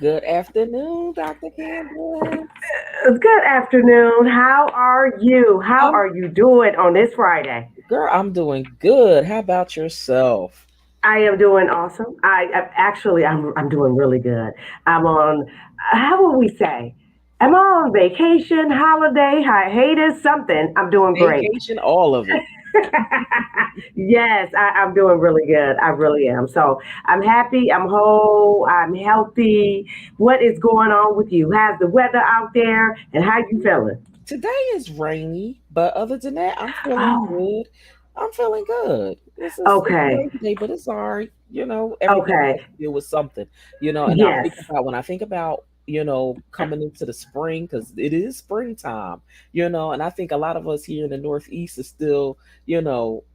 Good afternoon, Dr. Candace. Good afternoon. How are you? How I'm are you doing on this Friday? girl, I'm doing good. How about yourself? I am doing awesome. I'm doing really good. I'm on. How will we say? Am I on vacation, holiday, hiatus, something? I'm doing great. Vacation, all of it. Yes, I'm doing really good. I really am. So I'm happy. I'm whole. I'm healthy. What is going on with you? How's the weather out there? And how you feeling? Today is rainy, but other than that, I'm feeling Oh, good. I'm feeling good. It's a okay. rainy day, but it's all right. Everybody has Okay. to deal with something, and I Yes. think about when I think about, coming into the spring, because it is springtime, and I think a lot of us here in the Northeast is still,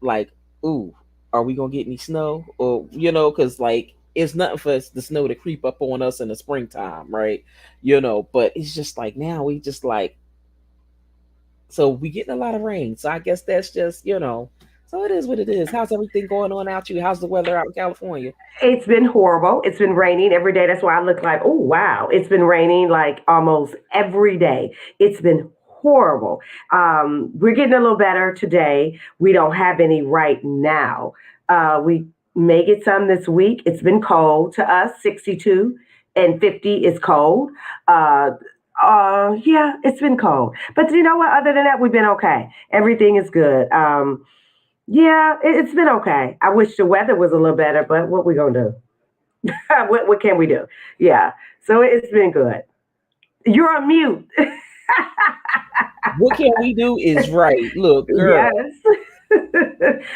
like, ooh, are we gonna get any snow? Or, because like it's nothing for us, the snow to creep up on us in the springtime, right? But it's just like now we just like so we getting a lot of rain. So I guess that's just, so it is what it is. How's everything going on out you? How's the weather out in California? It's been horrible. It's been raining every day. That's why I look like, oh, wow. It's been raining like almost every day. It's been horrible. We're getting a little better today. We don't have any right now. We may get some this week. It's been cold to us, 62 and 50 is cold. Uh, yeah, it's been cold. But you know what? Other than that, we've been okay. Everything is good. Yeah, it's been okay. I wish the weather was a little better, but what we gonna do? What can we do? Yeah, so it's been good. You're on mute. What can we do is right. Look, girl. Yes.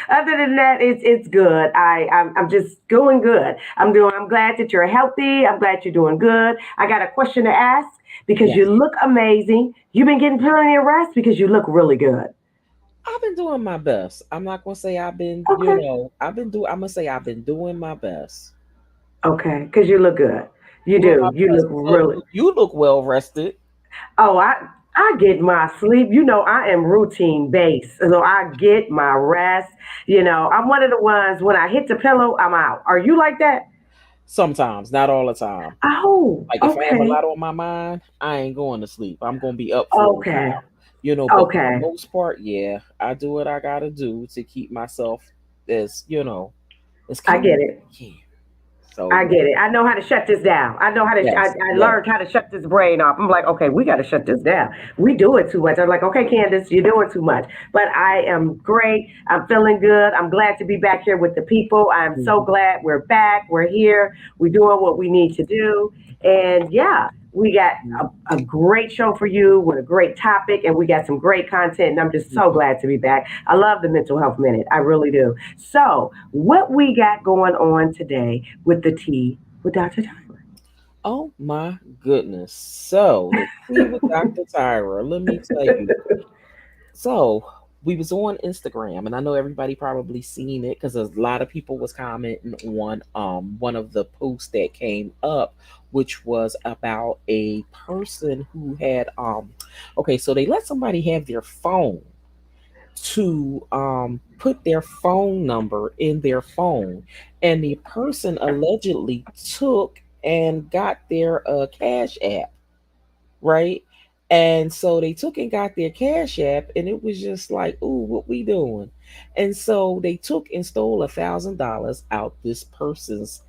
Other than that, it's good. I'm just going good. I'm glad that you're healthy. I'm glad you're doing good. I got a question to ask because you Yes. look amazing. You've been getting plenty of rest because you look really good. I've been doing my best. I'm not gonna say I've been, Okay. I'm gonna say I've been doing my best. Okay, because you look good. You Doing my do. You best. look Look, really. you look well rested. Oh, I get my sleep. You know, I am routine based. So I get my rest. You know, I'm one of the ones when I hit the pillow, I'm out. Are you like that? Sometimes, not all the time. Oh, Like if I have a okay. lot on my mind, I ain't going to sleep. I'm gonna be up for a Okay. while. But for the Okay. most part, yeah, I do what I gotta do to keep myself as, as I calm get as it. I can. So I yeah. get it. I know how to shut this down. I know how to. Yes, I yes. learned how to shut this brain off. I'm like, okay, we got to shut this down. We do it too much. I'm like, okay, Candace, you're doing too much. But I am great. I'm feeling good. I'm glad to be back here with the people. I'm so Mhm. glad we're back. We're here. We're doing what we need to do. And yeah, we got a great show for you with a great topic, and we got some great content. And I'm just so Mhm. glad to be back. I love the Mental Health Minute. I really do. So, what we got going on today with the tea with Dr. Tyra? Oh my goodness. So the tea with Dr. Tyra, let me tell you. So we was on Instagram, and I know everybody probably seen it because a lot of people was commenting on one of the posts that came up, which was about a person who had okay, so they let somebody have their phone to put their phone number in their phone, and the person allegedly took and got their cash app, right? And so they took and got their cash app, and it was just like, ooh, what we doing? And so they took and stole $1,000 out this person's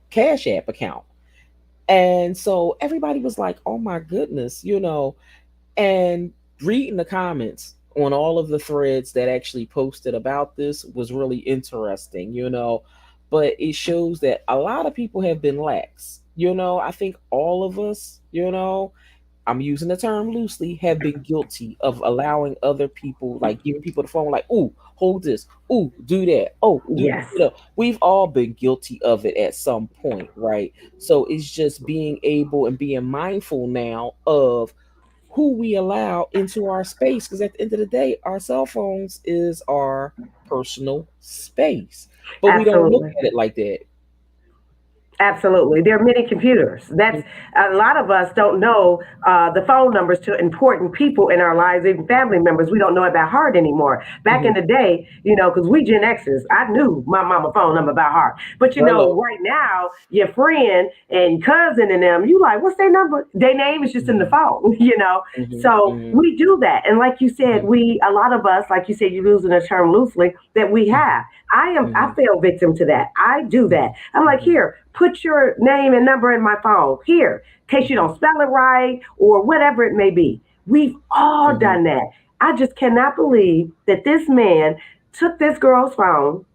cash app account. And so everybody was like, oh my goodness, and reading the comments on all of the threads that actually posted about this was really interesting, but it shows that a lot of people have been lax. I think all of us, I'm using the term loosely, have been guilty of allowing other people, like giving people the phone, like, ooh, hold this, ooh, do that, oh, do, Yes, we've all been guilty of it at some point, right? So it's just being able and being mindful now of who we allow into our space, because at the end of the day, our cell phones is our personal space, but we don't look absolutely. at it like that. Absolutely. There are many computers. That's a lot of us don't know the phone numbers to important people in our lives, even family members. We don't know it by heart anymore. Back in Mm-hmm. the day, because we Gen Xers, I knew my mama phone number by heart. But Hello. right now, your friend and cousin and them, you like, what's their number? Their name is just in the Mm-hmm. phone. Mm-hmm. So Mm-hmm. we do that. And like you said, Mm-hmm. a lot of us, like you said, you're using the term loosely, that we have. I Mm-hmm. fell victim to that. I do that. I'm like, Mm-hmm. here, put your name and number in my phone. Here, in case you Mm-hmm. don't spell it right or whatever it may be. We've all Mm-hmm. done that. I just cannot believe that this man took this girl's phone.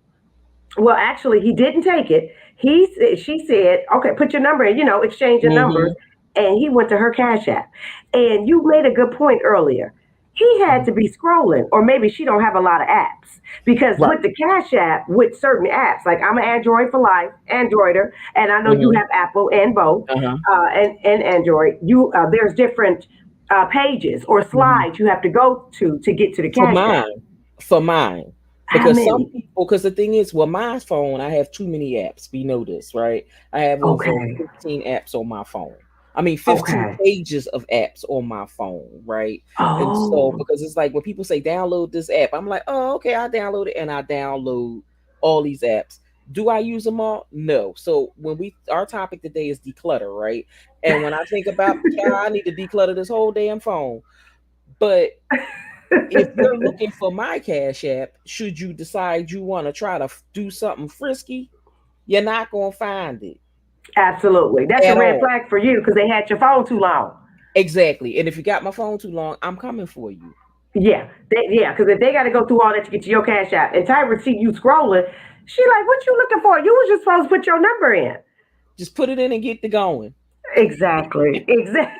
Well, actually, he didn't take it. She said, "Okay, put your number in." Exchanging numbers, Mm-hmm. and he went to her Cash App. And you made a good point earlier. He had Mm-hmm. to be scrolling, or maybe she don't have a lot of apps because Right. with the Cash App, with certain apps, like I'm an Android for life, Androider, and I know you Mm-hmm. have Apple and both, Uh-huh. and Android. There's different pages or Mm-hmm. slides you have to go to get to the For Cash App. mine, for mine, How because some many? people, because the thing is, well, my phone, I have too many apps. We know this, right? I have over Okay, 15 apps on my phone. I mean, 15 okay. pages of apps on my phone, right? And so, Oh, because it's like when people say download this app, I'm like, oh, okay, I download it, and I download all these apps. Do I use them all? No. So when our topic today is declutter, right? And when I think about, child, I need to declutter this whole damn phone. But if you're looking for my Cash App, should you decide you want to try to do something frisky, you're not going to find it absolutely. That's a at red all. flag for you because they had your phone too long. Exactly. And if you got my phone too long, I'm coming for you. Yeah, because if they got to go through all that to get to your Cash App, and Tyra see you scrolling, she like, "What you looking for? You was just supposed to put your number in." Just put it in and get to going. Exactly. Exactly.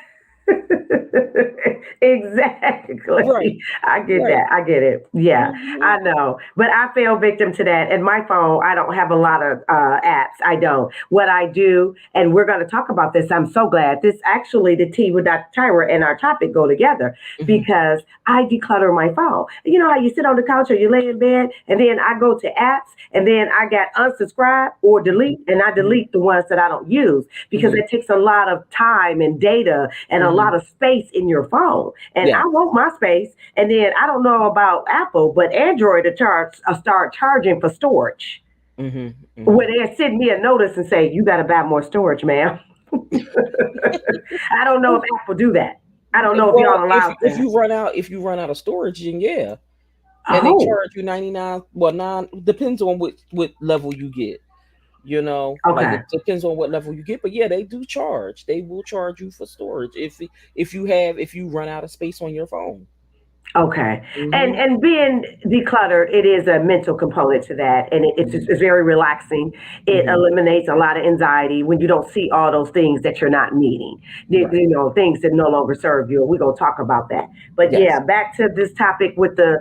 Right. Exactly. I get Right. that. I get it. Yeah, Hmm. I know. But I fell victim to that. And my phone, I don't have a lot of apps. I don't. What I do, and we're going to talk about this. I'm so glad. This actually, the tea with Dr. Tyra and our topic go together Hmm. because I declutter my phone. You know how you sit on the couch or you lay in bed, and then I go to apps, and then I got unsubscribe or delete, and I Hmm. delete the ones that I don't use because Hmm. it takes a lot of time and data and a Hmm. lot of space in your phone. And Yeah. I want my space. And then I don't know about Apple, but Android to start charging for storage. Hmm. Where Hmm. they send me a notice and say, you got to buy more storage, ma'am. I don't know if Apple do that. I don't know if Well, y'all if allowed if that. you run out of storage, then yeah, and they Oh, charge you 99. Well, nine depends on what level you get. Like okay. it depends on what level you get, but yeah, they do charge. They will charge you for storage if you run out of space on your phone. Okay, and Hmm. being decluttered, it is a mental component to that, and Hmm. it's very relaxing. It Hmm. eliminates a lot of anxiety when you don't see all those things that you're not needing. Right. Things that no longer serve you. We're gonna talk about that. But yeah, Yes. back to this topic with the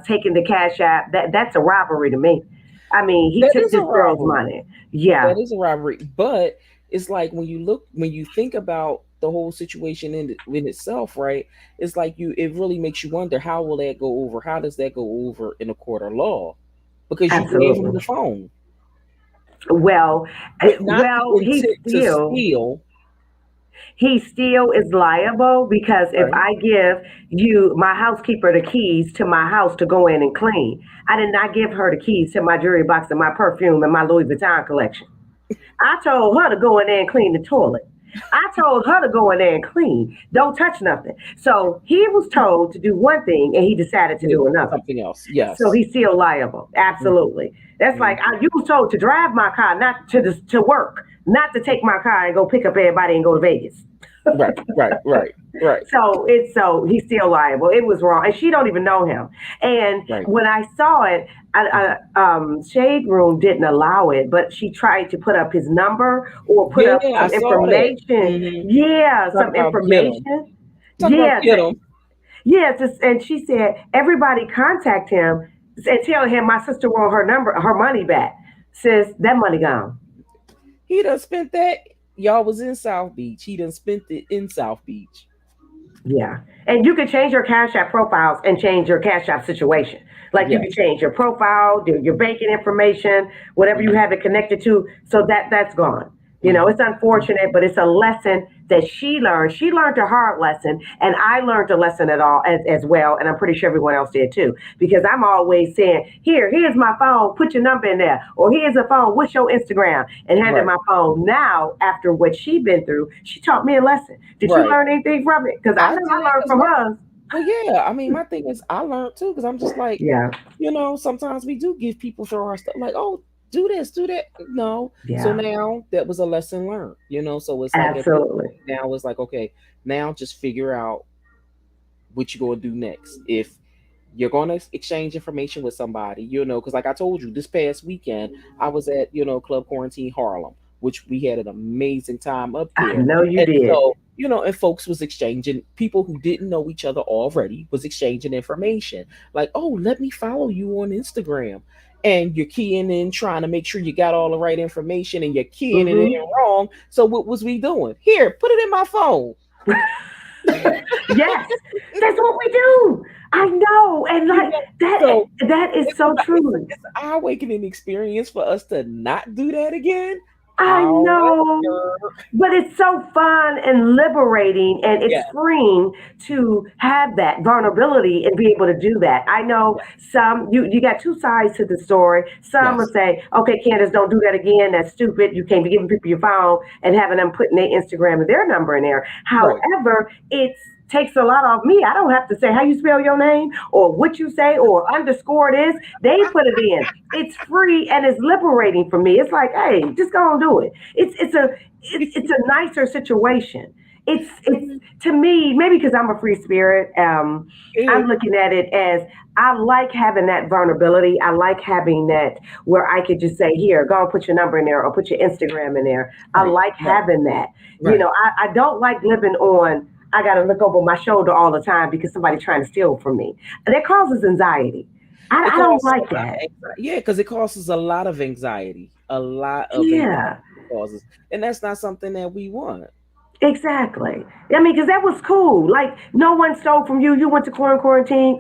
taking the cash app. That's a robbery to me. I mean, he That took is a this girl's robbery. money. Yeah, That is a robbery. But it's like when you think about the whole situation in itself, right? It's like it really makes you wonder, how will that go over? How does that go over in a court of law? Because you gave him absolutely. the phone Well, with not the well, intent to steal. he still is liable because if Right. I give you my housekeeper the keys to my house to go in and clean, I did not give her the keys to my jewelry box and my perfume and my Louis Vuitton collection. I told her to go in there and clean the toilet. I told her to go in there and clean. Don't touch nothing. So he was told to do one thing and he decided to Did do another. something else. So Yes. he's still liable. Absolutely. That's like Hmm. you was told to drive my car, not to work, not to take my car and go pick up everybody and go to Vegas. Right, right, right, right, So he's still liable. It was wrong, and she don't even know him. And right. when I saw it, Shade Room didn't allow it, but she tried to put up his number or put Yeah, up I some saw that. information. Hmm. Yeah, Talk some about get them. information. Talk about Yeah, get them. and she said everybody contact him and tell him my sister want her money back. Says that money gone. He done spent that. Y'all was in South Beach. He done spent it in South Beach. Yeah. And you can change your Cash App profiles and change your Cash App situation. Like you can Yes. change your profile, your banking information, whatever you Hmm. have it connected to. So that's gone. It's unfortunate, but it's a lesson that she learned. She learned a hard lesson, and I learned a lesson at all as well. And I'm pretty sure everyone else did too, because I'm always saying, here's my phone, put your number in there, or here's a phone, what's your Instagram, and handing Right. my phone. Now, after what she been through, she taught me a lesson. Did you Right. learn anything from it? Because I I know did I learned because from hers. well, yeah. I mean, my thing is, I learned too because I'm just like, Yeah, sometimes we do give people throw our stuff like, oh, do this, do that. No. So yeah, now that was a lesson learned, So it's like at this absolutely. point now, it's like, okay, now just figure out what you're going to do next. If you're going to exchange information with somebody, because like I told you, this past weekend, I was at, Club Quarantine Harlem, which we had an amazing time up I there. know you And did. so, and folks was exchanging, people who didn't know each other already was exchanging information. Like, oh, let me follow you on Instagram. And you're keying in, trying to make sure you got all the right information and you're keying it in Hmm. wrong. So what was we doing? Here, put it in my phone. Yes, that's what we do. I know, and You like know, that. so That is it's a so true. it's an eye awakening experience for us to not do that again. I know. However, But it's so fun and liberating, and it's yeah, freeing to have that vulnerability and be able to do that. I know yeah, some, you got two sides to the story. Some will yes, say, okay, Candace, don't do that again. That's stupid. You can't be giving people your phone and having them putting their Instagram and their number in there. right. However, it takes a lot off me. I don't have to say how you spell your name or what you say or underscore this. They put it in. It's free and it's liberating for me. It's like, hey, just go and do it. It's a nicer situation. It's to me, maybe because I'm a free spirit. I'm Yeah, looking at it as I like having that vulnerability. I like having that where I could just say, here, go and put your number in there or put your Instagram in there. I right, like right, having that. right. I don't like living on, I got to look over my shoulder all the time because somebody's trying to steal from me. And that causes anxiety. It I don't causes a like lot of that. anxiety. Yeah, because it causes a lot of anxiety, a lot of anxiety Yeah. it causes, and that's not something that we want. Exactly. I mean, because that was cool. Like, no one stole from you. You went to club quarantine.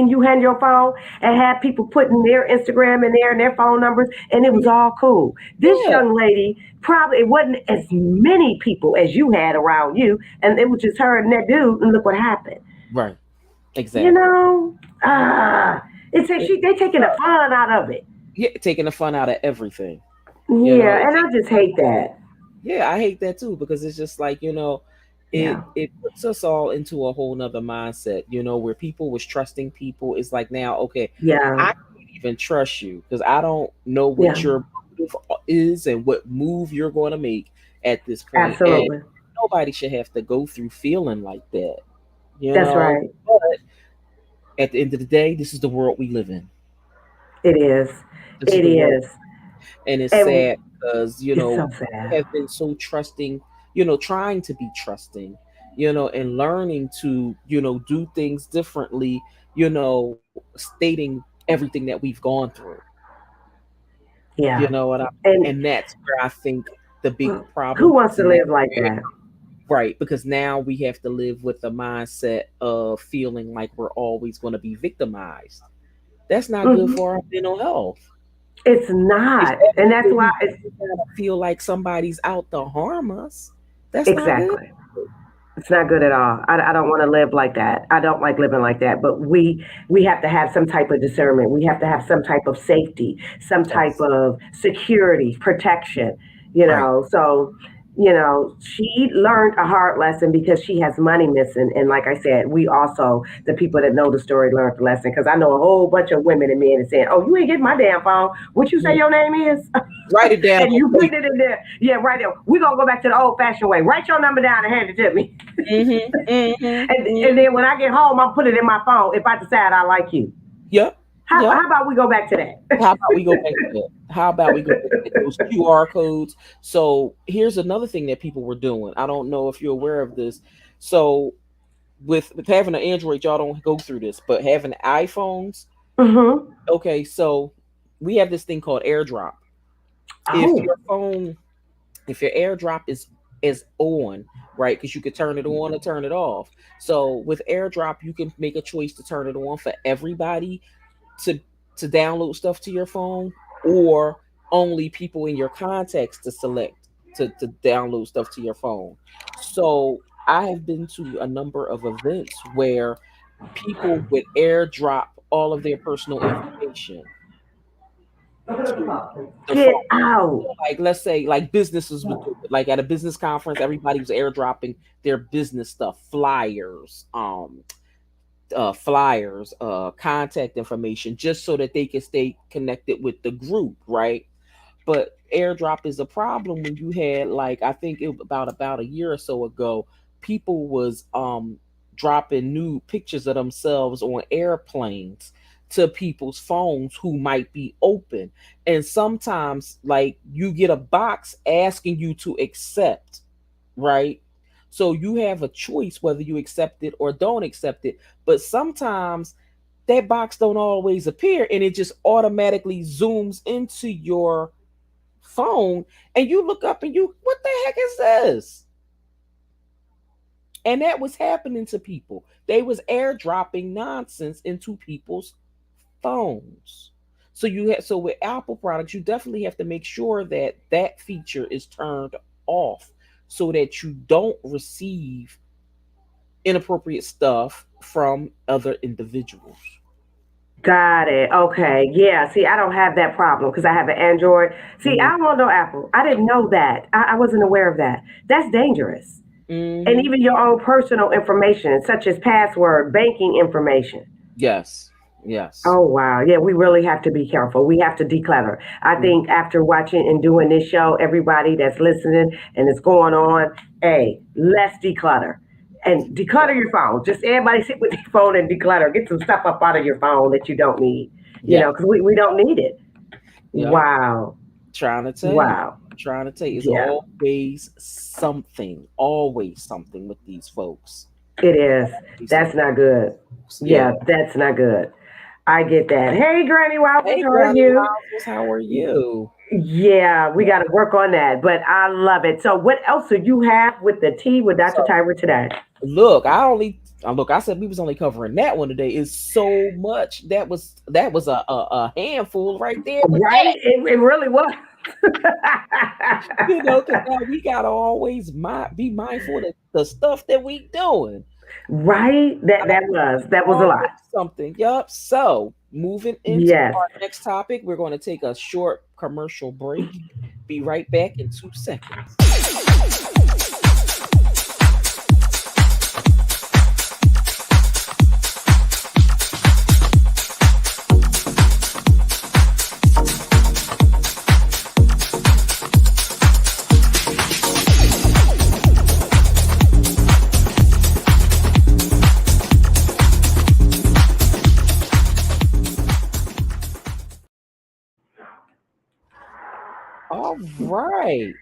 You had your phone and had people putting their Instagram in there and their phone numbers, and it was all cool. This Yeah, young lady probably it wasn't as many people as you had around you, and it was just her and that dude. And look what happened. right, You exactly. know, it's a, It, they taking the fun out of it. yeah, taking the fun out of everything. Yeah, It and takes I just the fun hate out of that. Yeah, I hate that too because it's just like, Yeah, it puts us all into a whole nother mindset, where people was trusting people. It's like now, okay, yeah, I can't even trust you because I don't know what yeah, your motive is and what move you're going to make at this point. And absolutely. nobody should have to go through feeling like that, you That's know. right. But at the end of the day, this is the world we live in. It is. This is It the world, is. and it's And sad because it's so we sad. have been so trusting, trying to be trusting, and learning to do things differently, stating everything that we've gone through. You Yeah. know what I mean? And And that's where I think the big who problem wants is, to and that's live like where, that? right, because now we have to live with the mindset of feeling like we're always going to be victimized. That's not good Hmm. for our mental health. It's If not. And every that's day why we it's gotta feel like somebody's out to harm us, that's not good. exactly. It's not good at all. I don't want to live like that. I don't like living like that. But we have to have some type of discernment. We have to have some type of safety, some type Yes. of security, protection. Right. So she learned a hard lesson because she has money missing. And like I said, we also the people that know the story learned the lesson because I know a whole bunch of women and men that saying, "Oh, you ain't getting my damn phone. What you say Mhm. your name is?" Write it down And on you put it paper. in there. Yeah, right there. We're gonna go back to the old fashioned way. Write your number down and hand it to me. Mhm. Mhm. And Mhm. then when I get home, I'll put it in my phone if I decide I like you. Yep. Yep. How about we go back to that? How about we go back to that? How about we go back to that? Those QR codes. So here's another thing that people were doing. I don't know if you're aware of this. So with having an Android, y'all don't go through this, but having iPhones, Mm-hmm. okay, so we have this thing called AirDrop. If Oh, your phone if your airdrop is on, right, because you could turn it on or turn it off. So with airdrop you can make a choice to turn it on for everybody to download stuff to your phone, or only people in your contacts to select. to download stuff to your phone. So I have been to a number of events where people would airdrop all of their personal information to the phone. Get out. So, like, let's say, like, businesses would do it. Like at a business conference, everybody was airdropping their business stuff, contact information, just so that they can stay connected with the group, right? But airdrop is a problem when you had, like, I think it about a year or so ago, people was dropping new pictures of themselves on airplanes to people's phones who might be open. And sometimes, like, you get a box asking you to accept, right? So you have a choice whether you accept it or don't accept it. But sometimes that box don't always appear, and it just automatically zooms into your phone, and you look up and you, what the heck is this? And that was happening to people. They was airdropping nonsense into people's phones. So so with Apple products, you definitely have to make sure that that feature is turned off, so that you don't receive inappropriate stuff from other individuals. Got it. Okay. Yeah. See, I don't have that problem because I have an Android. See, I don't want no Apple. I didn't know that. I wasn't aware of that. That's dangerous. And Mm-hmm. even your own personal information, such as password, banking information. Yes. Yes. Oh wow. Yeah, we really have to be careful. We have to declutter. I think after watching and doing this show, everybody that's listening and it's going on, hey, let's declutter. And declutter your phone. Just everybody sit with your phone and declutter. Get some stuff up out of your phone that you don't need. Yeah. Because we don't need it. Yep. Wow. Trying to tell you. Wow. Trying to tell you. It's Yeah, always something with these folks. it is. Always That's something. not good. Yeah. Yeah, that's not good. I get that. Hey, Granny Waffles, Hey, how are Granny you? Wowzers, how are you? Yeah, we got to work on that, but I love it. So, what else do you have with the tea with Dr. So Tyra today? look, I said we was only covering that one today. Is so much. That was a handful right there with Right? that. It really was. Because now we gotta always be mindful of the stuff that we doing. Right? That was a lot. Always something. Yup. So moving into Yes. our next topic, we're going to take a short commercial break. Be right back in 2 seconds. All right.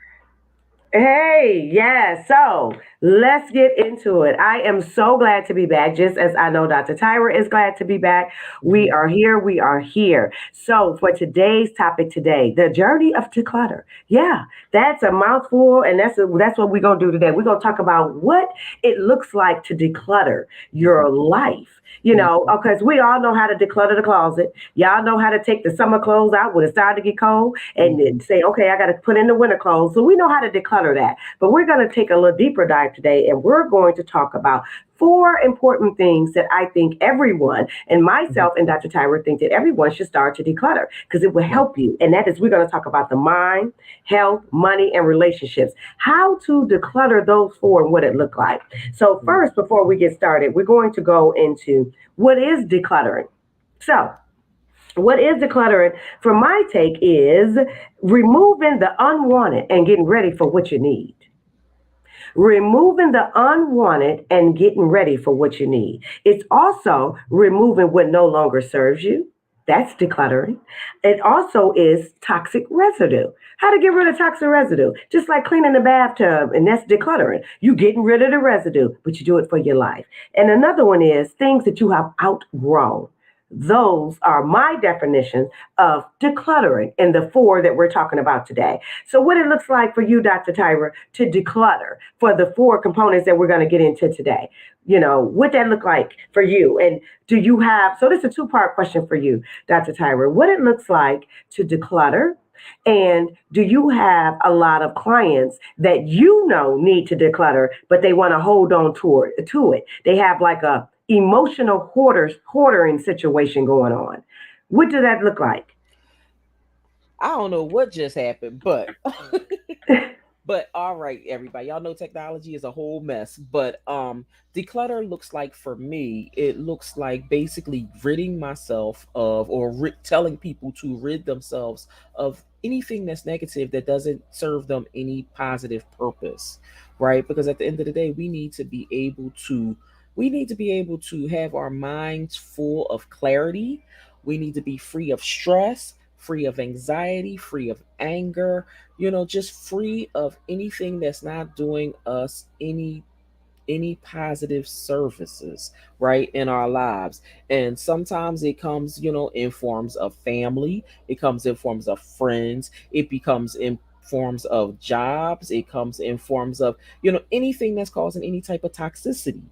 Hey, yeah. So let's get into it. I am so glad to be back, just as I know Dr. Tyra is glad to be back. We Mhm. are here. We are here. So for today's topic today, the journey of declutter. Yeah, that's a mouthful, and that's what we're gonna do today. We're gonna talk about what it looks like to declutter your life. Mhm. Because we all know how to declutter the closet. Y'all know how to take the summer clothes out when it started to get cold and then Mhm. say, okay, I got to put in the winter clothes. So we know how to declutter that. But we're going to take a little deeper dive today and we're going to talk about four important things that I think everyone, and Mhm. myself and Dr. Tyra, think that everyone should start to declutter because it will Right. help you. And that is, we're going to talk about the mind, health, money, and relationships. How to declutter those four and what it looked like. So, Mhm. first, before we get started, we're going to go into what is decluttering. So, what is decluttering, from my take, is removing the unwanted and getting ready for what you need. Removing the unwanted and getting ready for what you need. It's also removing what no longer serves you. That's decluttering. It also is toxic residue. How to get rid of toxic residue? Just like cleaning the bathtub, and that's decluttering. You getting rid of the residue, but you do it for your life. And another one is things that you have outgrown. Those are my definitions of decluttering in the four that we're talking about today. So, what it looks like for you, Dr. Tyra, to declutter for the four components that we're going to get into today. What that look like for you? And do you have, so this is a two-part question for you, Dr. Tyra. What it looks like to declutter And do you have a lot of clients that you know need to declutter, but they want to hold on to it? They have like a emotional hoarding situation going on. What does that look like? I don't know what just happened, but but all right, everybody. Y'all know technology is a whole mess. But declutter looks like for me, it looks like basically ridding myself of or telling people to rid themselves of anything that's negative that doesn't serve them any positive purpose. Right? Because at the end of the day, we need to be able to have our minds full of clarity. We need to be free of stress, free of anxiety, free of anger, just free of anything that's not doing us any positive services, right, in our lives. And sometimes it comes, in forms of family, it comes in forms of friends, it becomes in forms of jobs, it comes in forms of, anything that's causing any type of toxicity.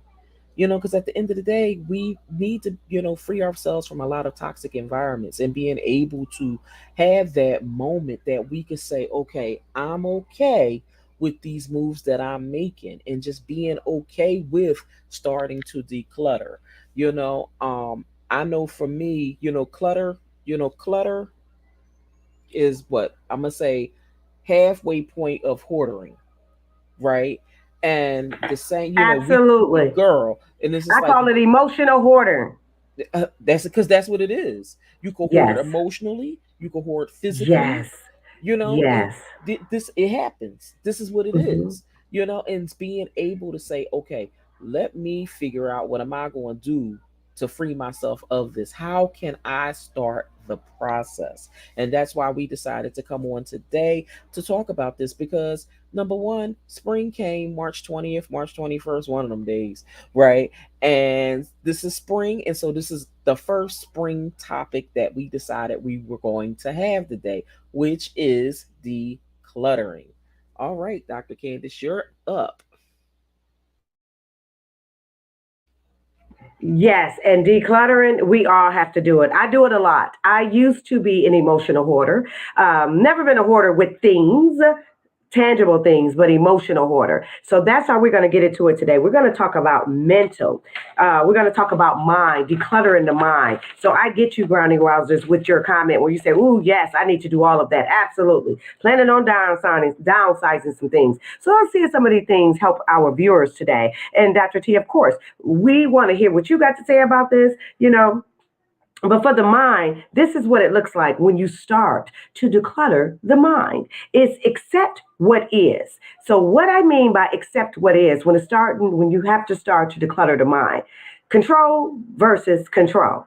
Because at the end of the day, we need to, free ourselves from a lot of toxic environments and being able to have that moment that we can say, okay, I'm okay with these moves that I'm making, and just being okay with starting to declutter. I know for me, clutter is what I'm gonna say halfway point of hoarding, right? And the same, we Absolutely. girl, and this is I like call it emotional hoarding. that's because that's what it is. You can hoard Yes. emotionally, you can hoard physically, Yes. and Yes. this it happens. This is what it Hmm. is, and it's being able to say, okay, let me figure out what am I going to do to free myself of this. How can I start the process? And that's why we decided to come on today to talk about this, because number one, spring came March 20th, March 21st, one of them days, right? And this is spring, and so this is the first spring topic that we decided we were going to have today, which is decluttering. All right, Dr. Candace, you're up. Yes, and decluttering, we all have to do it. I do it a lot. I used to be an emotional hoarder. Never been a hoarder with things, tangible things, but emotional hoarder. So that's how we're going to get into it today. We're going to talk about mental. We're going to talk about mind, decluttering the mind. So I get you, Grounding Rousers, with your comment where you say, "Ooh, yes, I need to do all of that." Absolutely. Planning on downsizing some things. So let's see if some of these things help our viewers today. And Dr. T, of course, we want to hear what you got to say about this. But for the mind, this is what it looks like when you start to declutter the mind. It's accept what is. So what I mean by accept what is, when you have to start to declutter the mind, control versus control.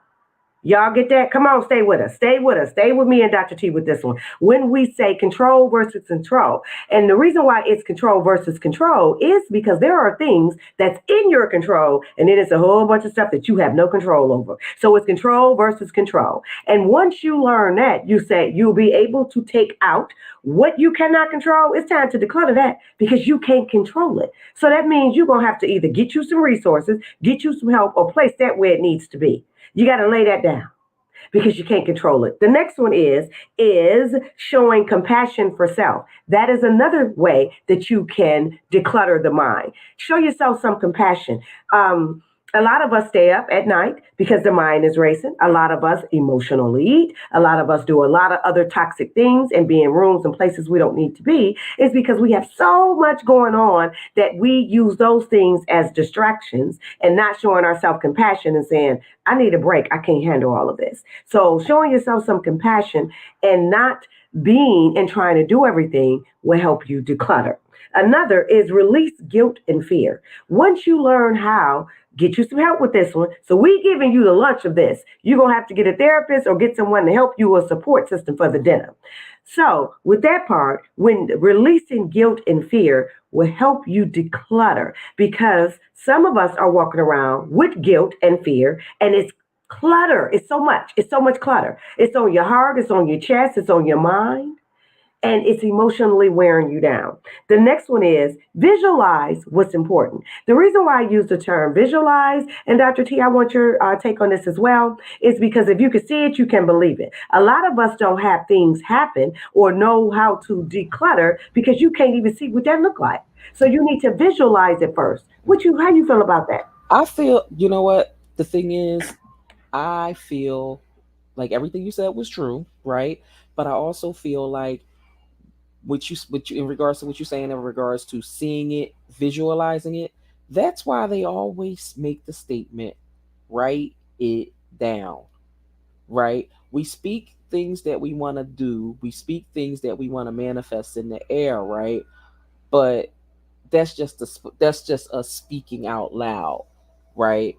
Y'all get that? Come on, stay with us. Stay with us. Stay with me and Dr. T with this one. When we say control versus control, and the reason why it's control versus control is because there are things that's in your control, and then it's a whole bunch of stuff that you have no control over. So it's control versus control. And once you learn that, you say you'll be able to take out what you cannot control. It's time to declutter that because you can't control it. So that means you're going to have to either get you some resources, get you some help, or place that where it needs to be. You got to lay that down because you can't control it. The next one is showing compassion for self. That is another way that you can declutter the mind. Show yourself some compassion. A lot of us stay up at night because the mind is racing. A lot of us emotionally eat. A lot of us do a lot of other toxic things and be in rooms and places we don't need to be. Is because we have so much going on that we use those things as distractions and not showing ourselves compassion and saying, I need a break. I can't handle all of this. So showing yourself some compassion and not being and trying to do everything will help you declutter. Another is release guilt and fear. Once you learn how, get you some help with this one. So we giving you the lunch of this. You're gonna have to get a therapist or get someone to help you, a support system for the dinner. So with that part, when releasing guilt and fear will help you declutter because some of us are walking around with guilt and fear and it's clutter. It's so much. It's so much clutter. It's on your heart. It's on your chest. It's on your mind. and it's emotionally wearing you down. The next one is visualize what's important. The reason why I use the term visualize, and Dr. T, I want your take on this as well, is because if you can see it, you can believe it. A lot of us don't have things happen or know how to declutter because you can't even see what that look like. So you need to visualize it first. How you feel about that? I feel, you know what? The thing is, I feel like everything you said was true, right? But I also feel like in regards to what you're saying in regards to seeing it, visualizing it, that's why they always make the statement, write it down, right? We speak things that we want to do, we speak things that we want to manifest in the air, right? But that's just us speaking out loud, right?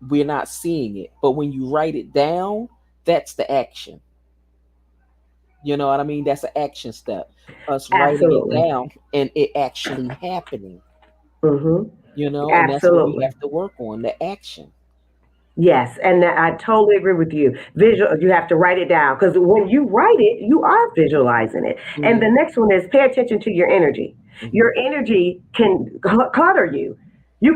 We're not seeing it. But when you write it down, that's the action. You know what I mean? That's an action step. Us writing it Absolutely. down and it actually happening, Mm-hmm. and that's what we Absolutely. have to work on, the action. Yes, and I totally agree with you. Visual, you have to write it down because when you write it, you are visualizing it. And the Hmm. next one is pay attention to your energy. Hmm. Your energy can clutter you. You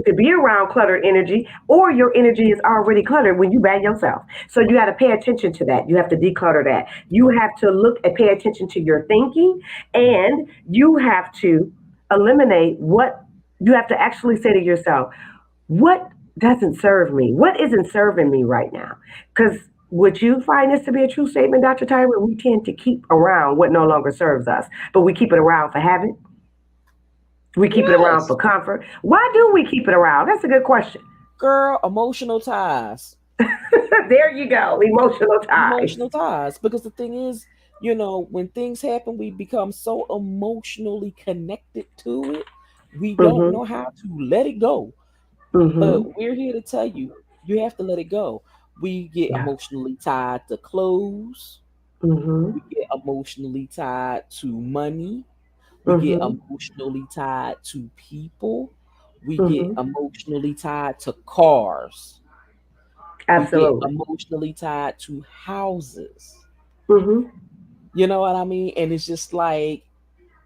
could be around cluttered energy, or your energy is already cluttered when you ban yourself. So you got to pay attention to that. You have to declutter that. You have to look and pay attention to your thinking, and you have to eliminate what you have to actually say to yourself, what doesn't serve me? What isn't serving me right now? Because would you find this to be a true statement, Dr. Tyra? We tend to keep around what no longer serves us, but we keep it around for habit. We keep it around Yes, for comfort. Why do we keep it around? That's a good question. girl, emotional ties. There you go. Emotional ties. Emotional ties. Because the thing is, when things happen, we become so emotionally connected to it, we don't Mm-hmm. know how to let it go. But Mm-hmm. we're here to tell you, you have to let it go. We get Yeah. emotionally tied to clothes. We Mm-hmm. get emotionally tied to money. We get Mm-hmm. emotionally tied to people. We get Mm-hmm. emotionally tied to cars. We get Absolutely. emotionally tied to houses. Mm-hmm. You know what I mean? And it's just like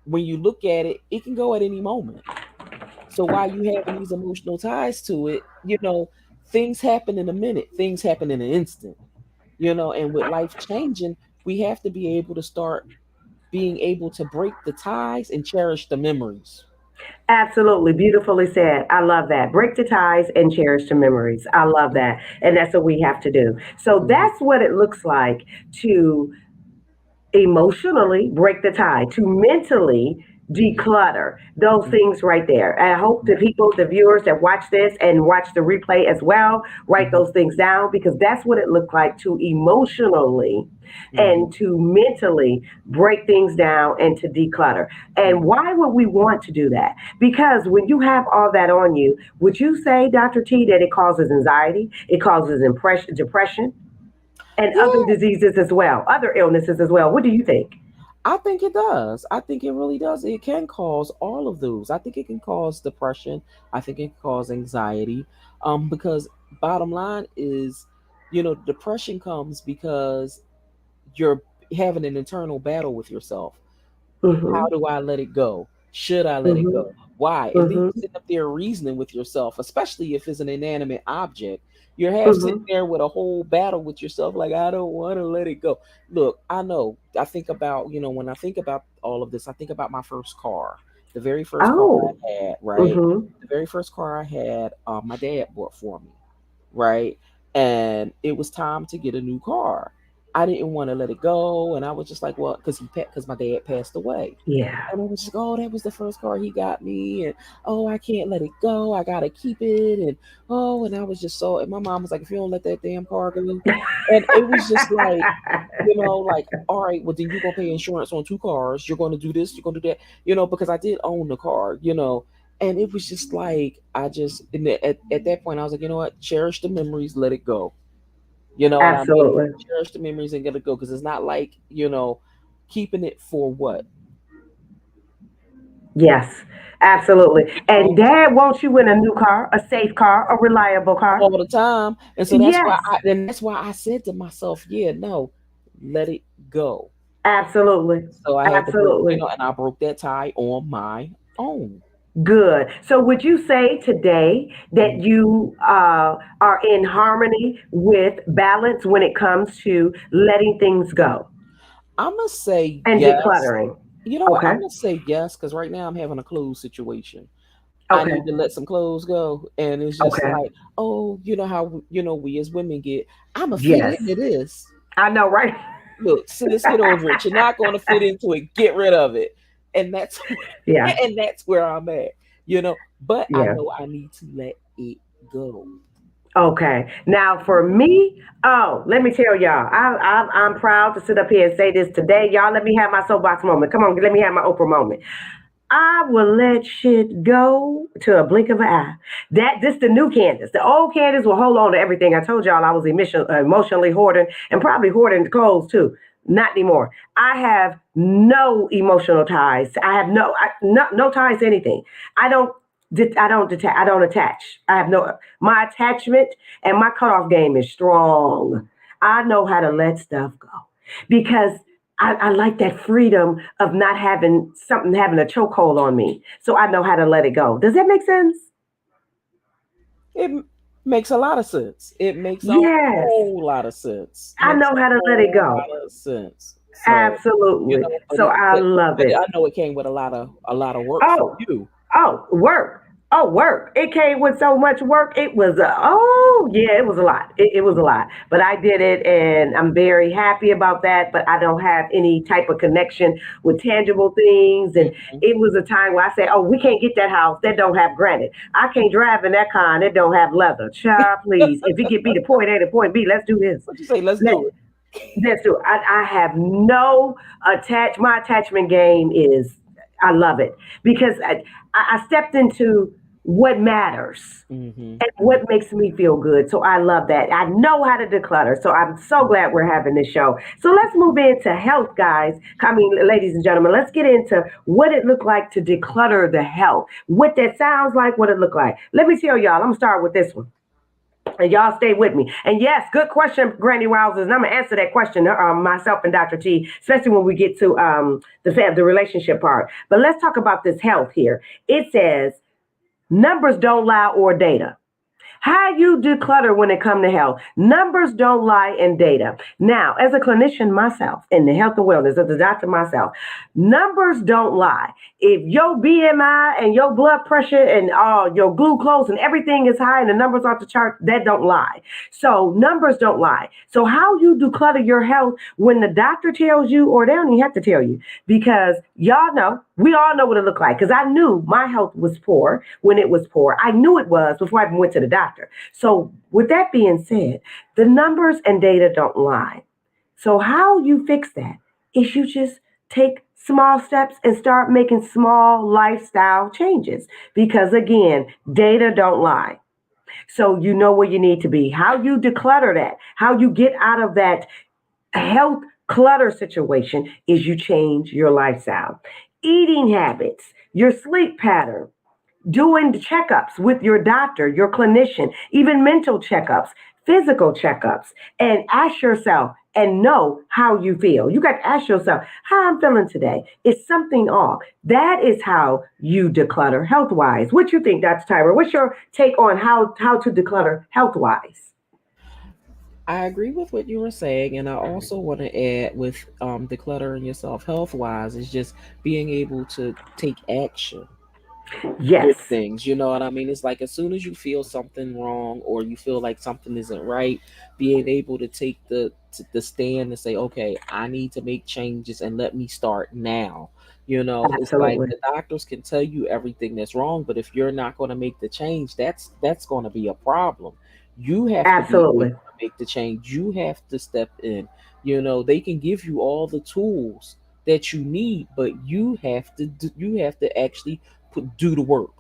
when you look at it, it can go at any moment. So while you having these emotional ties to it, things happen in a minute, things happen in an instant. And with life changing, we have to be able to start being able to break the ties and cherish the memories. Absolutely. Beautifully said. I love that. Break the ties and cherish the memories. I love that. And that's what we have to do. So Mhm. that's what it looks like to emotionally break the tie, to mentally Mhm. declutter those Mhm. things right there. And I hope the people, the viewers that watch this and watch the replay as well, write Mhm. those things down because that's what it looked like to emotionally Mhm. and to mentally break things down and to declutter. And Mhm. why would we want to do that? Because when you have all that on you, would you say, Dr. T, that it causes anxiety, it causes depression, and other Yeah, diseases as well, other illnesses as well? What do you think? I think it does. I think it really does. It can cause all of those. I think it can cause depression. I think it can cause anxiety. Because bottom line is, depression comes because you're having an internal battle with yourself. How Mm-hmm. do I let it go? Should I let it Mm-hmm. go? Why? And then you Mm-hmm. sit up there reasoning with yourself, especially if it's an inanimate object. You're half sitting Mm-hmm. there with a whole battle with yourself, like, I don't want to let it go. Look, I know. I think about, when I think about all of this, I think about my first car. The very first car Oh. I had, right? Mm-hmm. The very first car I had, my dad bought for me, right? And it was time to get a new car. I didn't want to let it go, and I was just like, well, because my dad passed away, Yeah. and I was just, oh, that was the first car he got me, and oh, I can't let it go, I gotta keep it, and oh, and I was just so, and my mom was like, if you don't let that damn car go, and it was just like, like, all right, well then you're gonna pay insurance on two cars. You're gonna do this. You're gonna do that. Because I did own the car. And it was just like I just at that point I was like, you know what? Cherish the memories. Let it go. You know what I mean? Absolutely. Cherish the memories and let it go because it's not like keeping it for what Yes. Absolutely. you And know Dad wants you in a new car, a safe car, a reliable car. all the time. And so that's why Yes. I said to myself, yeah, no, let it go. Absolutely. So I had to break, Absolutely. and I broke that tie on my own. Good. So, would you say today that Mm. you are in harmony with balance when it comes to letting things go I'm gonna say and yes. decluttering? You know what? Okay. I'm gonna say yes because right now I'm having a clothes situation. I Okay. need to let some clothes go, and it's just Okay. like, oh, you know how we as women get. I'ma fit Yes. into this. I know, right? Look, sis, get over it. You're not gonna fit into it. Get rid of it, and that's Yeah. and that's where I'm at. But I Yeah. know I need to let it go. Okay. Now, for me, oh, let me tell y'all, I'm proud to sit up here and say this today. Y'all, let me have my soapbox moment. Come on, let me have my Oprah moment. I will let shit go to a blink of an eye. This the new Candace. The old Candace will hold on to everything. I told y'all I was emotionally hoarding and probably hoarding clothes too. Not anymore. I have no emotional ties. I have no ties to anything. I don't. I don't detach. I don't attach. I have no. My attachment and my cutoff game is strong. I know how to let stuff go because I like that freedom of not having something having a chokehold on me. So I know how to let it go. Does that make sense? Makes a lot of sense. It makes a Yes. whole lot of sense. I Makes know a how to let it whole go. lot of sense. So, Absolutely. but So I love but I it. know it came with a lot of work for Oh, you. work. Oh, work. It came with so much work. It was, oh, yeah, it was a lot. It was a lot. But I did it and I'm very happy about that. But I don't have any type of connection with tangible things. And Mhm. it was a time where I said, oh, we can't get that house that don't have granite. I can't drive in that car and it don't have leather. Child, please. If it get me to point A to point B, let's do this. What you say? Let's Let, do it. that's true. I have no my attachment game is I love it because I stepped into what matters Hmm. and what makes me feel good. So I love that. I know how to declutter. So I'm so glad we're having this show. So let's move into health, guys. I mean, ladies and gentlemen, let's get into what it looked like to declutter the health. What that sounds like, what it looked like. Let me tell y'all, I'm gonna start with this one. And y'all stay with me. And yes, good question, Granny Wowzers. And I'm gonna answer that question myself and Dr. T, especially when we get to the relationship part. But let's talk about this health here. It says numbers don't lie or data. How you declutter when it comes to health. Numbers don't lie in data. Now, as a clinician myself in the health and wellness, as a doctor myself, numbers don't lie. If your BMI and your blood pressure and your glucose and everything is high and the numbers off the chart, that don't lie. So numbers don't lie. So how you declutter your health when the doctor tells you, or they don't even have to tell you, because y'all know, we all know what it looked like. Because I knew my health was poor when it was poor. I knew it was before I even went to the doctor. So with that being said, the numbers and data don't lie. So how you fix that is you just take small steps and start making small lifestyle changes. Because again, data don't lie. So you know where you need to be. How you declutter that, how you get out of that health clutter situation is you change your lifestyle. Eating habits, your sleep pattern, doing checkups with your doctor, your clinician, even mental checkups, physical checkups, and ask yourself and know how you feel. You got to ask yourself, how I'm feeling today. Is something off? That is how you declutter health wise. What you think, Dr. Tyra? What's your take on how to declutter health wise? I agree with what you were saying, and I also want to add with decluttering yourself health wise is just being able to take action with Yes, things. You know what I mean? It's like as soon as you feel something wrong or you feel like something isn't right, being able to take the stand and say, okay, I need to make changes and let me start now. It's like absolutely. the doctors can tell you everything that's wrong, but if you're not going to make the change, that's going to be a problem. You have to be able Absolutely. to make the change. You have to step in. They can give you all the tools that you need, but you have to actually do the work.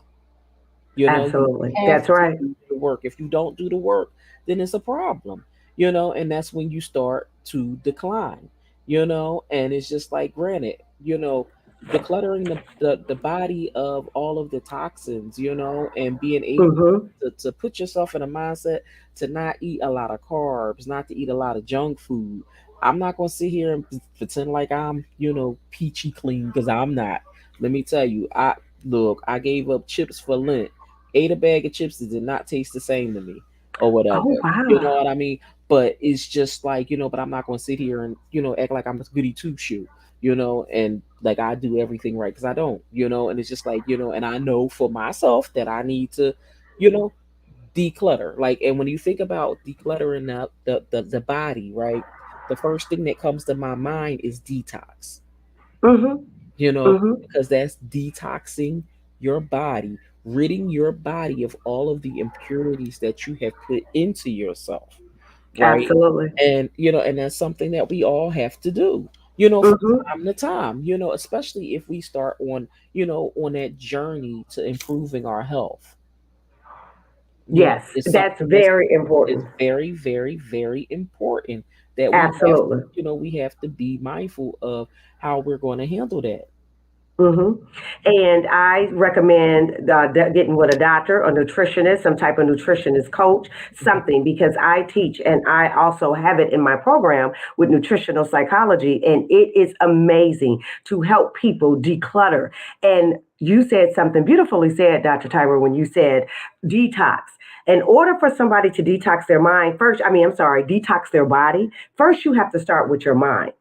You Absolutely. have That's to right. do the work. If you don't do the work, then it's a problem. And that's when you start to decline. And it's just like, granted, decluttering the body of all of the toxins, and being able Mm-hmm. to put yourself in a mindset to not eat a lot of carbs, not to eat a lot of junk food. I'm not gonna sit here and pretend like I'm, peachy clean because I'm not. Let me tell you, I gave up chips for Lent. Ate a bag of chips that did not taste the same to me, or whatever. Oh You know wow. what I mean? But it's just like, but I'm not gonna sit here and act like I'm a goody two shoe, and like I do everything right because I don't, and it's just like, and I know for myself that I need to, you know, declutter. Like, and when you think about decluttering the body, right? The first thing that comes to my mind is detox, Mhm. Mhm. because that's detoxing your body, ridding your body of all of the impurities that you have put into yourself, right? Absolutely. And and that's something that we all have to do, from Mhm. time to time, especially if we start on, on that journey to improving our health. Yes, It's that's something that's very is important. very, very, very important that we have to, Absolutely. we have to be mindful of how we're going to handle that. hmm And I recommend getting with a doctor, a nutritionist, some type of nutritionist coach, Mhm. something, because I teach and I also have it in my program with nutritional psychology. And it is amazing to help people declutter. And you said something beautifully said, Dr. Tyra, when you said detox. In order for somebody to detox their mind first, I'm sorry, detox their body, first you have to start with your mind.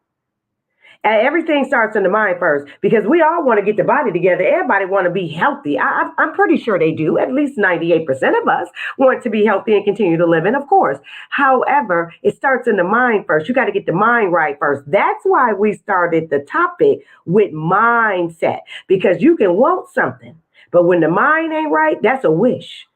And everything starts in the mind first because we all want to get the body together. Everybody want to be healthy. I'm pretty sure they do. At least 98% of us want to be healthy and continue to live in, of course. However, it starts in the mind first. You got to get the mind right first. That's why we started the topic with mindset, because you can want something, but when the mind ain't right, that's a wish.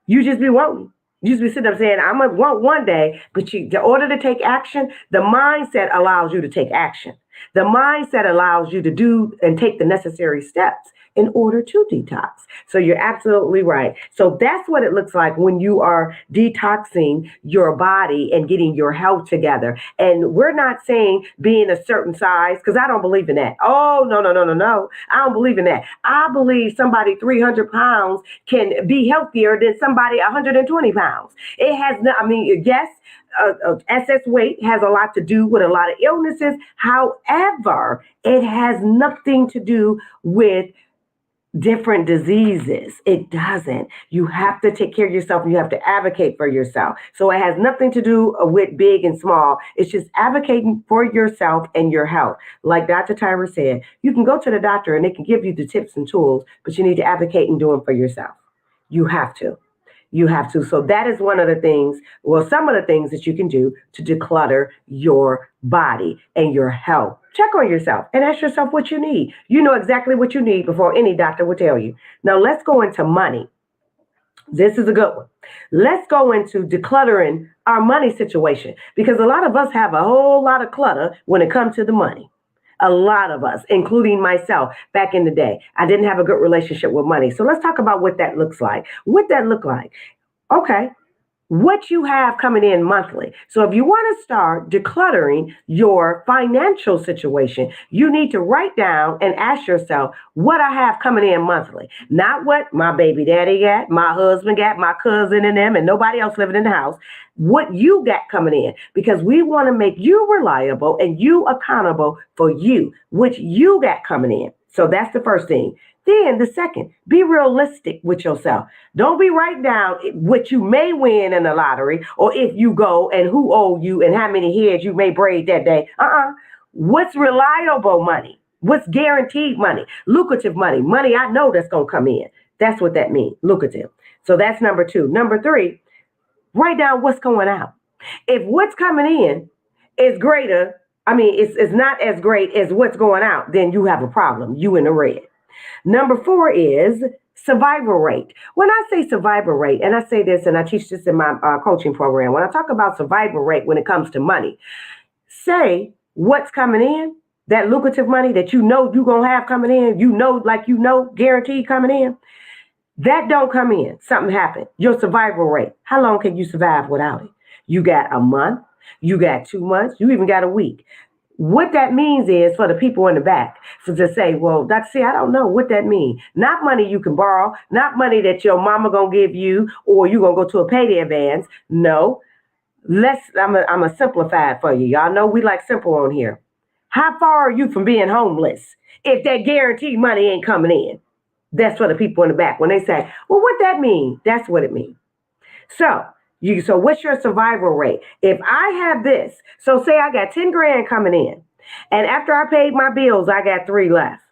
You just be wanting. You just be sitting up saying, I'm gonna want one day, but in order to take action, the mindset allows you to take action. The mindset allows you to do and take the necessary steps in order to detox. So you're absolutely right. So that's what it looks like when you are detoxing your body and getting your health together. And we're not saying being a certain size, because I don't believe in that. Oh, no, no, no, no, no. I don't believe in that. I believe somebody 300 pounds can be healthier than somebody 120 pounds. It has no, yes, excess weight has a lot to do with a lot of illnesses. However, it has nothing to do with different diseases. It doesn't. You have to take care of yourself and you have to advocate for yourself. So it has nothing to do with big and small. It's just advocating for yourself and your health. Like Dr. Tyra said, you can go to the doctor and they can give you the tips and tools, but you need to advocate and do them for yourself. You have to. You have to. So that is one of the things, well, some of the things that you can do to declutter your body and your health. Check on yourself and ask yourself what you need. You know exactly what you need before any doctor will tell you. Now let's go into money. This is a good one. Let's go into decluttering our money situation, because a lot of us have a whole lot of clutter when it comes to the money. A lot of us, including myself, back in the day, I didn't have a good relationship with money. So let's talk about what that looks like. What that look like? Okay, what you have coming in monthly. So if you want to start decluttering your financial situation, you need to write down and ask yourself what I have coming in monthly. Not what my baby daddy got, my husband got, my cousin and them, and nobody else living in the house. What you got coming in, because we want to make you reliable and you accountable for you, which you got coming in. So that's the first thing. Then the second, be realistic with yourself. Don't be writing down what you may win in the lottery, or if you go and who owe you and how many heads you may braid that day. What's reliable money? What's guaranteed money? Lucrative money. Money I know that's going to come in. That's what that means. Lucrative. So that's number two. Number three, write down what's going out. If what's coming in is greater, it's not as great as what's going out, then you have a problem. You in the red. Number four is survival rate. When I say survival rate, and I say this and I teach this in my coaching program, when I talk about survival rate when it comes to money, say what's coming in, that lucrative money that you know you're going to have coming in, guaranteed coming in, that don't come in. Something happened. Your survival rate. How long can you survive without it? You got a month, you got 2 months, you even got a week. What that means is for the people in the back for to say, well, that's see, I don't know what that means. Not money you can borrow, not money that your mama gonna give you or you gonna go to a payday advance. No, I'm a simplify it for you. Y'all know we like simple on here. How far are you from being homeless if that guaranteed money ain't coming in? That's for the people in the back. When they say, well, what that mean? That's what it means. So what's your survival rate? If I have this, so say I got 10 grand coming in, and after I paid my bills, I got three left.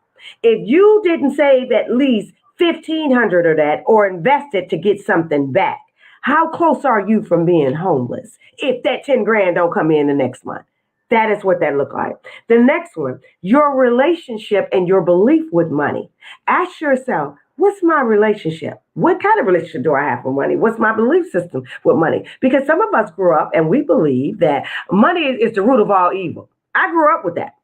If you didn't save at least 1,500 of that or invest it to get something back, how close are you from being homeless if that 10 grand don't come in the next month? That is what that look like. The next one, your relationship and your belief with money. Ask yourself, what's my relationship? What kind of relationship do I have with money? What's my belief system with money? Because some of us grew up and we believe that money is the root of all evil. I grew up with that.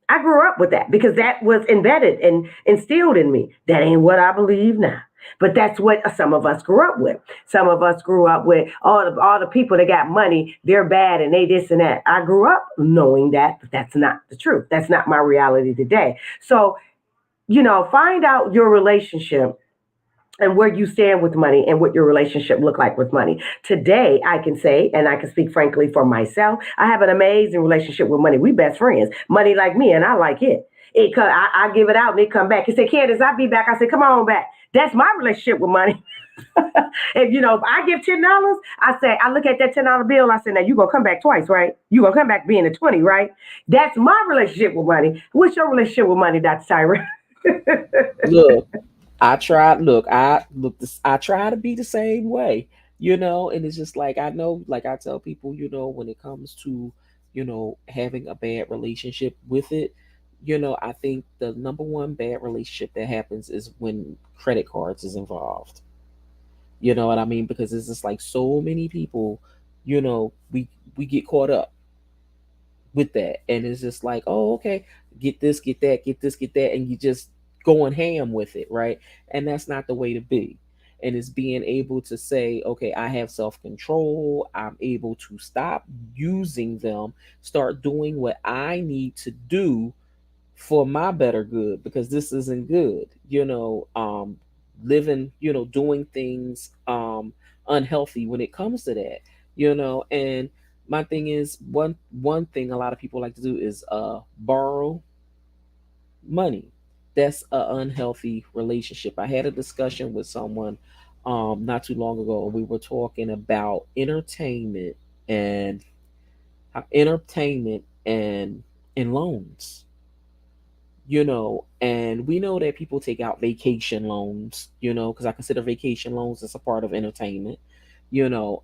I grew up with that because that was embedded and instilled in me. That ain't what I believe now. But that's what some of us grew up with. Some of us grew up with all the people that got money, they're bad and they this and that. I grew up knowing that, but that's not the truth. That's not my reality today. So, find out your relationship and where you stand with money and what your relationship look like with money. Today, I can say, and I can speak frankly for myself, I have an amazing relationship with money. We best friends. Money like me and I like it. I give it out and it come back. He said, Candace, I'll be back. I said, come on back. That's my relationship with money. If I give $10, I look at that $10 bill. I say, now you gonna come back twice, right? You gonna come back being a 20, right? That's my relationship with money. What's your relationship with money, Dr. Tyra? Look, I tried. Look, I try to be the same way, and it's just like I know, like I tell people, when it comes to, having a bad relationship with it, I think the number one bad relationship that happens is when credit cards is involved. You know what I mean? Because it's just like so many people, we get caught up with that, and it's just like, oh, okay, get this, get that, get this, get that, and you just going ham with it, right? And that's not the way to be. And it's being able to say, okay, I have self-control, I'm able to stop using them, start doing what I need to do for my better good, because this isn't good, living, doing things unhealthy when it comes to that, and my thing is, one thing a lot of people like to do is borrow money. That's an unhealthy relationship. I had a discussion with someone not too long ago, and we were talking about and entertainment and loans, and we know that people take out vacation loans, because I consider vacation loans as a part of entertainment, you know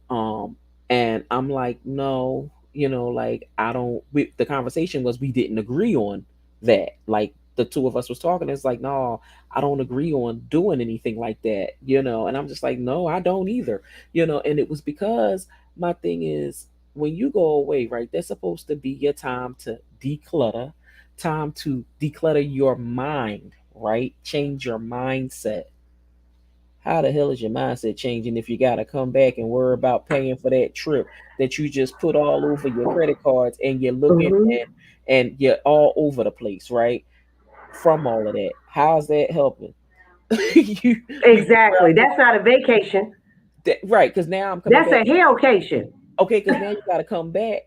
and I'm like, no, like, I don't the conversation was, we didn't agree on that, like the two of us was talking, it's like, no, I don't agree on doing anything like that, and I'm just like, no, I don't either, and it was because my thing is, when you go away, right, that's supposed to be your time to declutter, time to declutter your mind, right? Change your mindset. How the hell is your mindset changing if you got to come back and worry about paying for that trip that you just put all over your credit cards, and you're looking Hmm. and you're all over the place, right? From all of that, how's that helping? you get where Exactly. I'm That's going, not a vacation. right? Because now I'm coming That's back. a hellcation. Okay, because now you got to come back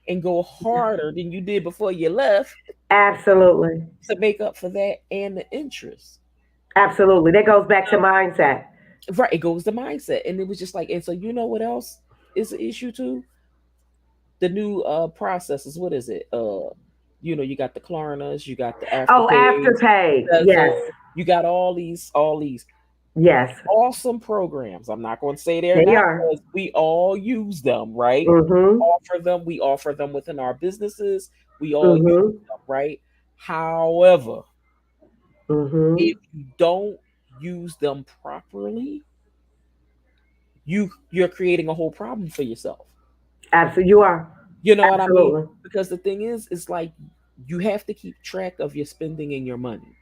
and go harder than you did before you left Absolutely. to make up for that and the interest. Absolutely. That goes back to mindset. Right, it goes to mindset, and it was just like, and so you know what else is an issue too? The new processes. What is it? You got the Klarnas, you got the Oh, Afterpays, afterpay. Yes. Bezel, you got all these Yes. awesome programs. I'm not going to say they're They not, are. because we all use them, right? Mm-hmm. We offer them within our businesses. We all use Mm-hmm. them, right? However, Mm-hmm. if you don't use them properly, you're creating a whole problem for yourself. Absolutely. You are. You know what I mean? Absolutely. Because the thing is, it's like, you have to keep track of your spending and your money.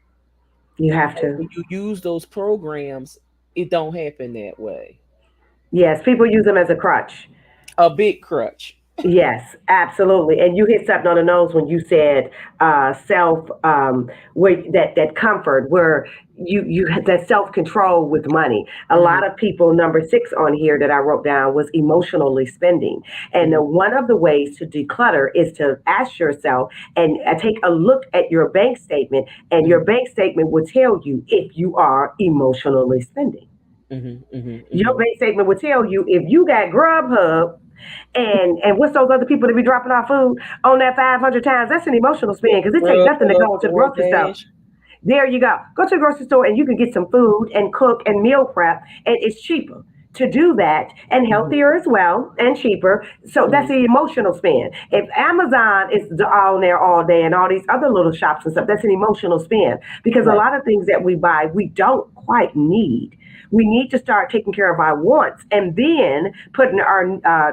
You And have so to. when you use those programs, it don't happen that way. Yes. People use them as a crutch. A big crutch. Yes, absolutely. And you hit something on the nose when you said self, where that comfort, where you had that self control with money. A Hmm. lot of people, number six on here that I wrote down was emotionally spending. And Hmm. one of the ways to declutter is to ask yourself and take a look at your bank statement, and your Hmm. bank statement will tell you if you are emotionally spending. Hmm. Hmm. Your Hmm. bank statement will tell you if you got Grubhub and what's those other people that be dropping off food on that 500 times? That's an emotional spend because it take nothing to Grubhub, go into the grocery store. DoorDash. There you go. Go to the grocery store and you can get some food and cook and meal prep, and it's cheaper to do that and Hmm. healthier as well and cheaper. So that's Hmm. the emotional spend. If Amazon is on there all day and all these other little shops and stuff, that's an emotional spend because a Right. lot of things that we buy we don't quite need. We need to start taking care of our wants and then putting our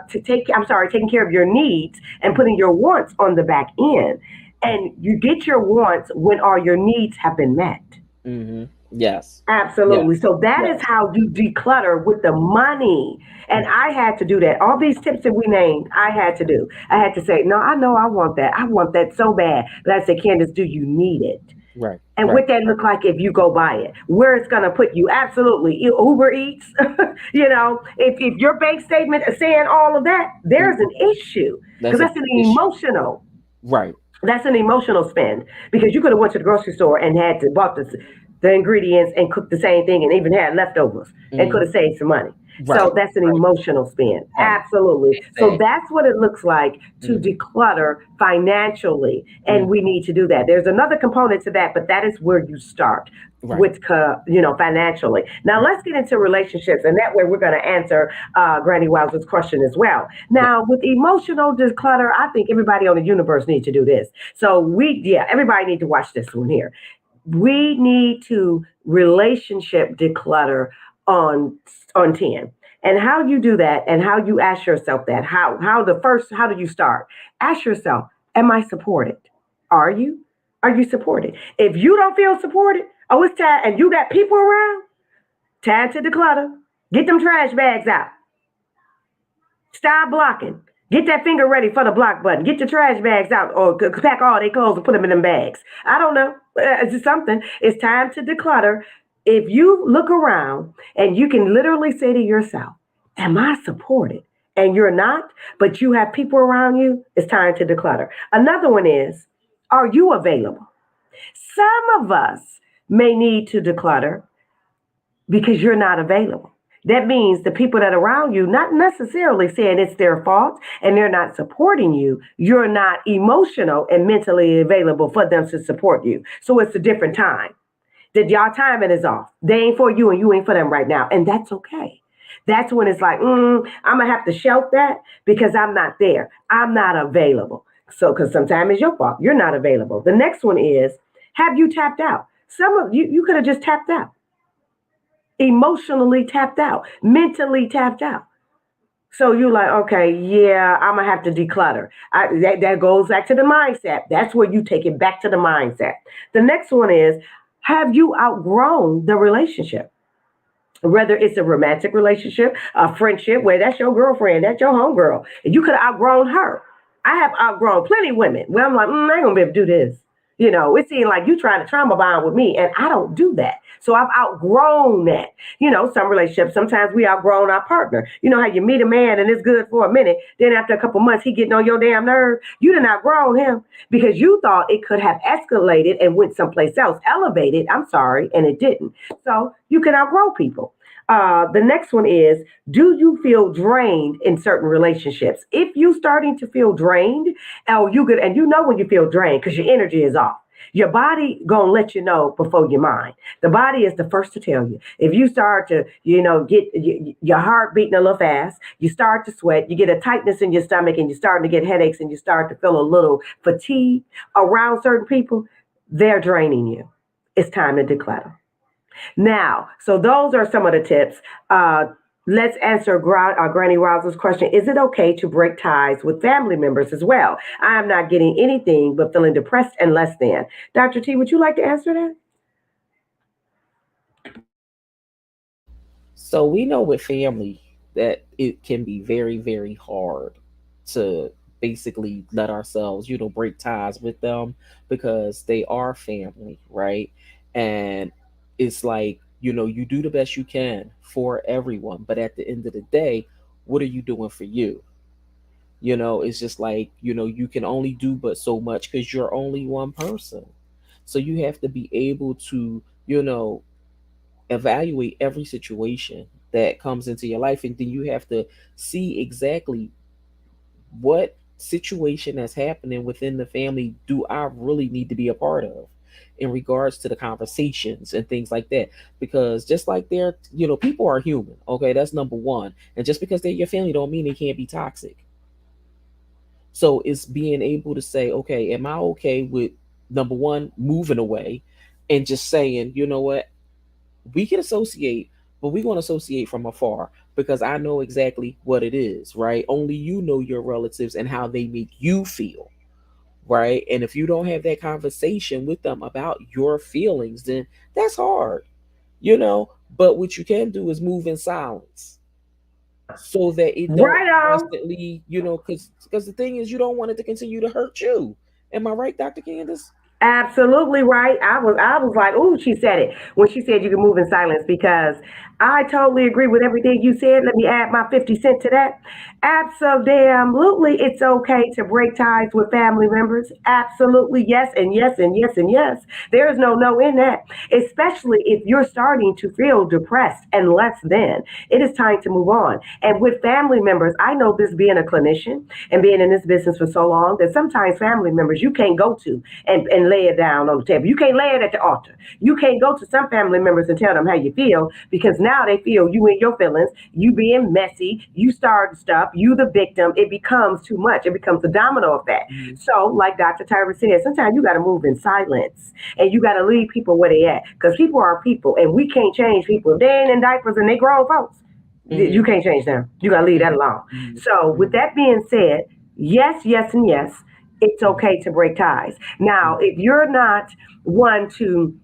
to take I'm sorry, taking care of your needs and Hmm. putting your wants on the back end. And you get your wants when all your needs have been met. Hmm. Yes. Absolutely. Yes. So that is Yes. how you declutter with the money. And Hmm. I had to do that. All these tips that we named, I had to do. I had to say, no, I know I want that. I want that so bad. But I said, Candace, do you need it? Right. And Right. what that look like if you go buy it, where it's going to put you. Absolutely. Uber Eats, if your bank statement is saying all of that, there's Hmm. an issue because That's a big issue. Right. that's an emotional spend because you could have went to the grocery store and had to bought the ingredients and cooked the same thing and even had leftovers and could Hmm. have saved some money. So Right. that's an Right. emotional spend. Right. Absolutely. So Exactly. that's what it looks like to Hmm. declutter financially. And Hmm. we need to do that. There's another component to that, but that is where you start Right. with financially. Now let's get into relationships, and that way we're going to answer Granny Wowzer's question as well. Yeah. Now with emotional declutter, I think everybody on the universe needs to do this. So everybody need to watch this one here. We need to relationship declutter on on 10. And how you do that and how you ask yourself that, how do you start? Ask yourself, am I supported? Are you? Are you supported? If you don't feel supported, oh, it's time, and you got people around, time to declutter. Get them trash bags out. Stop blocking. Get that finger ready for the block button. Get your trash bags out or pack all their clothes and put them in them bags. I don't know. It's just something. It's time to declutter. If you look around and you can literally say to yourself, am I supported? And you're not, but you have people around you, it's time to declutter. Another one is, are you available? Some of us may need to declutter because you're not available. That means the people that are around you, not necessarily saying it's their fault and they're not supporting you, you're not emotional and mentally available for them to support you. So it's a different time. That y'all timing is off. They ain't for you and you ain't for them right now. And that's okay. That's when it's like, I'm going to have to shelf that because I'm not there. I'm not available. So, because sometimes it's your fault. You're not available. The next one is, have you tapped out? Some of you could have just tapped out, emotionally tapped out, mentally tapped out. So you're like, okay, yeah, I'm gonna have to declutter. That goes back to the mindset. That's where you take it back to the mindset. The next one is, have you outgrown the relationship? Whether it's a romantic relationship, a friendship, where that's your girlfriend, that's your homegirl, and you could have outgrown her. I have outgrown plenty of women where I'm like, I ain't gonna be able to do this. It seems like you trying to trauma bond with me, and I don't do that. So I've outgrown that. Some relationships, sometimes we outgrown our partner. You know how you meet a man and it's good for a minute, then after a couple months he getting on your damn nerve. You didn't outgrown him because you thought it could have escalated and went someplace else, elevated. I'm sorry, and it didn't. So you can outgrow people. The next one is, do you feel drained in certain relationships? If you starting to feel drained, or you good, and you know when you feel drained because your energy is off. Your body gonna let you know before your mind. The body is the first to tell you. If you start to, get your heart beating a little fast, you start to sweat, you get a tightness in your stomach, and you're starting to get headaches, and you start to feel a little fatigue around certain people, they're draining you. It's time to declutter. Now, so those are some of the tips. Let's answer Granny Rouse's question. Is it okay to break ties with family members as well? I am not getting anything but feeling depressed and less than. Dr. T, would you like to answer that? So we know with family that it can be very, very hard. to basically let ourselves, break ties with them because they are family, right? And it's like, you do the best you can for everyone, but at the end of the day, what are you doing for you? It's just like, you can only do but so much because you're only one person. So you have to be able to, evaluate every situation that comes into your life, and then you have to see exactly what situation that's happening within the family do I really need to be a part of in regards to the conversations and things like that. Because just like people are human, okay, that's number one. And just because they're your family don't mean they can't be toxic. So it's being able to say, okay, am I okay with number one, moving away and just saying, you know what, we can associate, but we're going to associate from afar because I know exactly what it is, right? Only you know your relatives and how they make you feel, right? And if you don't have that conversation with them about your feelings, then that's hard, you know. But what you can do is move in silence so that it don't Right on. constantly, because the thing is, you don't want it to continue to hurt you. Am I right, Dr. Candace? Absolutely right. I was like, ooh, she said it when she said you can move in silence because I totally agree with everything you said. Let me add my 50 cents to that. Absolutely, it's okay to break ties with family members. Absolutely, yes, and yes, and yes, and yes. There is no in that. Especially if you're starting to feel depressed and less than, it is time to move on. And with family members, I know this being a clinician and being in this business for so long that sometimes family members you can't go to and lay it down on the table. You can't lay it at the altar. You can't go to some family members and tell them how you feel because now they feel you in your feelings, you being messy, you starting stuff, you the victim. It becomes too much. It becomes a domino effect. Mm-hmm. So, like Dr. Tyra said, sometimes you got to move in silence and you got to leave people where they at because people are people and we can't change people. If they ain't in diapers and they grown folks, you Mm-hmm. can't change them. You got to leave that alone. So, with Mm-hmm. that being said, yes, yes, and yes, it's okay to break ties. Now, if you're not one to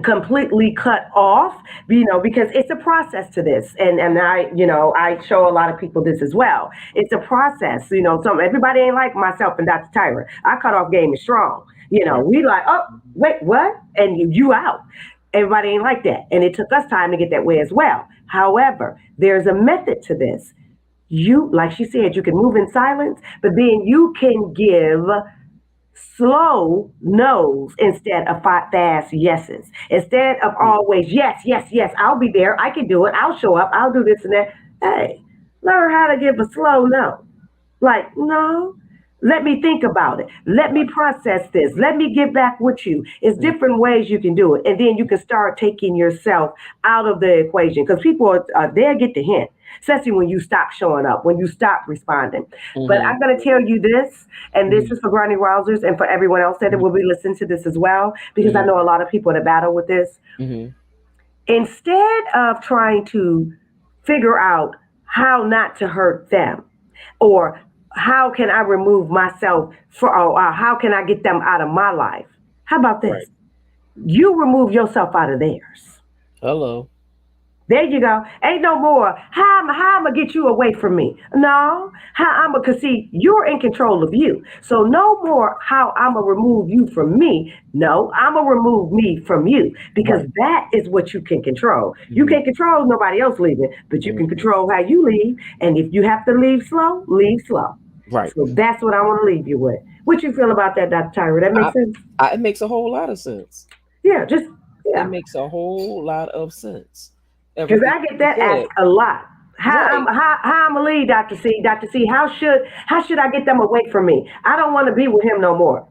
completely cut off, because it's a process to this, and I show a lot of people this as well. It's a process. Some everybody ain't like myself and Dr. Tyra. Our cutoff game is strong. Right. We like, oh, wait, what? And you out. Everybody ain't like that, and it took us time to get that way as well. However, there's a method to this. You, like she said, you can move in silence, but then you can give slow no's instead of fast yeses. Instead of always yes, yes, yes, I'll be there, I can do it, I'll show up, I'll do this and that. Hey, learn how to give a slow no. Like, no, let me think about it. Let me Right. process this. Let me get back with you. It's Mm-hmm. different ways you can do it. And then you can start taking yourself out of the equation because people they'll get the hint, especially when you stop showing up, when you stop responding. But Mm-hmm. I'm going to tell you this, and this Mm-hmm. is for Granny Rousers and for everyone else that will be listening to this as well, because I Mm-hmm. know a lot of people that battle with this. Mm-hmm. Instead of trying to figure out how not to hurt them or how can I remove myself or how can I get them out of my life, how about Right. this? You remove yourself out of theirs. Hello. There you go. Ain't no more. How I'm gonna get you away from me? No. How I'm gonna, cause see, you're in control of you. So no more how I'm gonna remove you from me. No, I'm gonna remove me from you because Right. that is what you can control. You Mm-hmm. can't control nobody else leaving, but you can Mm-hmm. control how you leave. And if you have to leave slow, leave slow. Right. So that's what I want to leave you with. What you feel about that, Dr. Tyra? That I, makes sense? it makes a whole lot of sense. Yeah, just It yeah. makes a whole lot of sense. Because Everything I get you that said. asked a lot. Right. How I'm gonna lead Dr. C? Dr. C, how should I get them away from me? I don't want to be with him no more.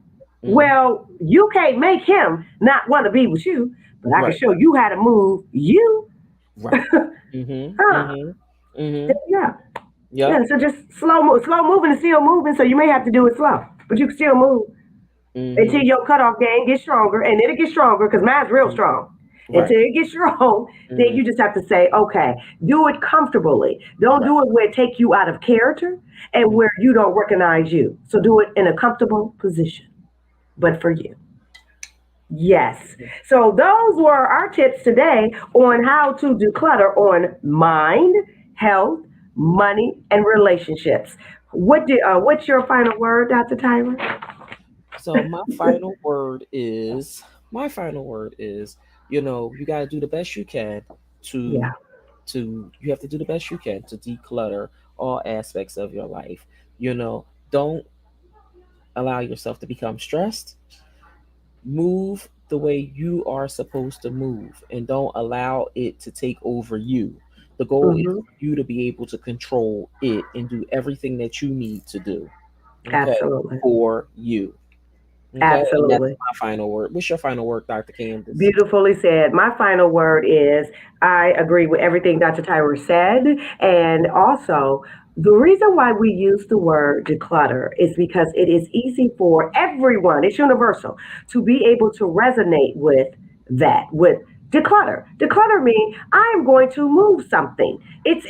Mm-hmm. Well, you can't make him not want to be with you, but I can Right. show you how to move you. Right. Mm-hmm. Huh? Mm-hmm. Mm-hmm. Yeah, yeah. Yep. So just slow moving is still moving. So you may have to do it slow, but you can still move until Mm-hmm. your cutoff game gets stronger, and it'll get stronger because mine's real strong. Right. Until it gets strong, then Mm-hmm. you just have to say, okay, do it comfortably. Don't Right. do it where it take you out of character and where you don't recognize you. So do it in a comfortable position, but for you. Yes. Mm-hmm. So those were our tips today on how to declutter on mind, health, money, and relationships. What's your final word, Dr. Tyra? So my final word is, you got to do the best you can to Yeah. you have to do the best you can to declutter all aspects of your life. Don't allow yourself to become stressed. Move the way you are supposed to move and don't allow it to take over you. The goal is Hmm. for you to be able to control it and do everything that you need to do, okay, Absolutely. for you. Okay, and that's Absolutely. my final word. What's your final word, Dr. Candace? Beautifully said. My final word is I agree with everything Dr. Tyra said. And also, the reason why we use the word declutter is because it is easy for everyone, it's universal, to be able to resonate with that, with declutter. Declutter means I am going to move something.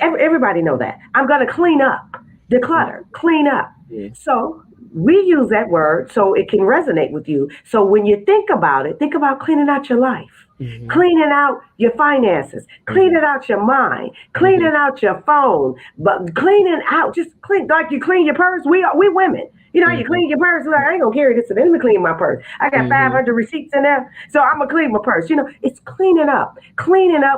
Everybody know that. I'm going to clean up. Declutter, clean up. Mhm. So we use that word so it can resonate with you. So when you think about it, think about cleaning out your life, Mhm. cleaning out your finances, Mhm. cleaning out your mind, Mhm. cleaning out your phone, but cleaning out, just clean like you clean your purse. We women. You know, you Mhm. clean your purse. Like, I ain't gonna carry this today. Let me clean my purse. I got Mhm. 500 receipts in there, so I'm gonna clean my purse. You know, it's cleaning up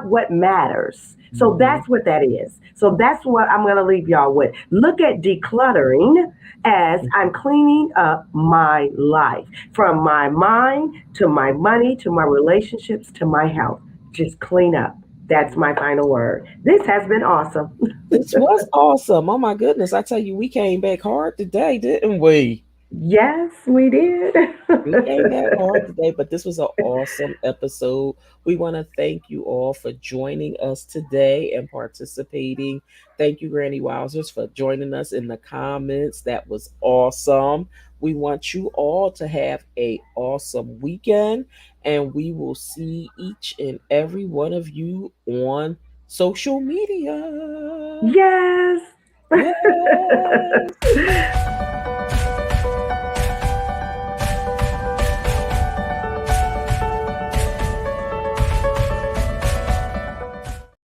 what matters. So Mhm. that's what that is. So that's what I'm gonna leave y'all with. Look at decluttering as I'm cleaning up my life from my mind to my money to my relationships to my health. Just clean up. That's my final word. This has been awesome. This was awesome. Oh my goodness. I tell you, we came back hard today, didn't we? Yes, we did. We came back hard today, but this was an awesome episode. We want to thank you all for joining us today and participating. Thank you, Granny Wowzers, for joining us in the comments. That was awesome. We want you all to have a awesome weekend, and we will see each and every one of you on social media. Yes. Yes.